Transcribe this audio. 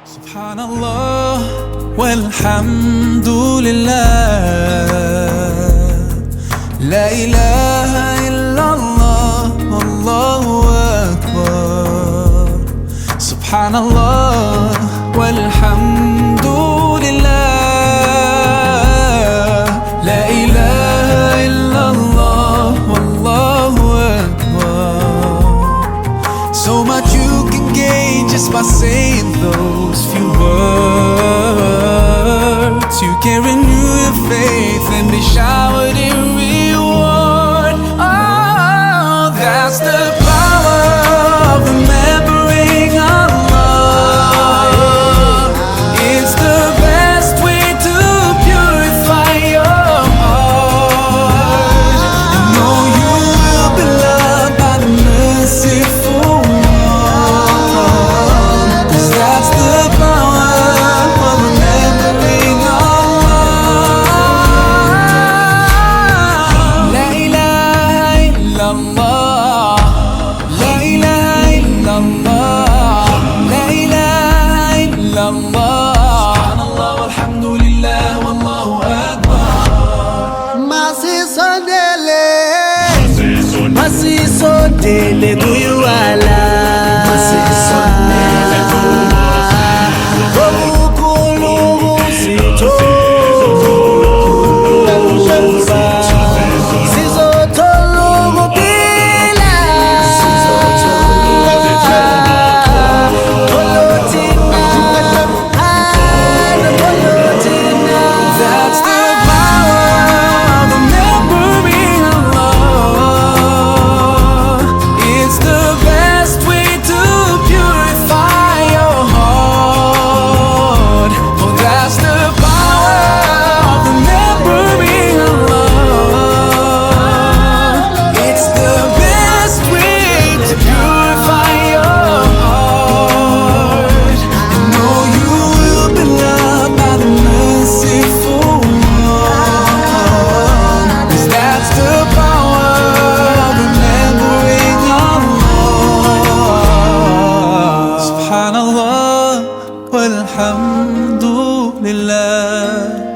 Subhanallah walhamdulillah, la ilaha illallah, Allahu akbar. Subhanallah walhamdulillah, la ilaha illallah, Allahu akbar. So much you can gain just by saying those few words. You can renew your faith and be showered in reward. Oh, that's the power of remembering Allah. It's the best way to purify your heart and know you will be loved by the merciful one. 'Cause that's the power of remembering Allah. La ilaha illallah, la ilaha illallah, la ilaha illallah. Subhanallah walhamdulillah, wallahu akbar. Masisondele kuyuwala, obukhulu busitho sizothola ukuphila, kholothina, kholothina. That's the power of remembering Allah. It's the best way to purify your heart. Oh, that's the power of remembering Allah. It's the best way to purify your heart and know you will be loved by the merciful one. 'Cause that's the power of remembering Allah. Subhanallah walhamdulillah.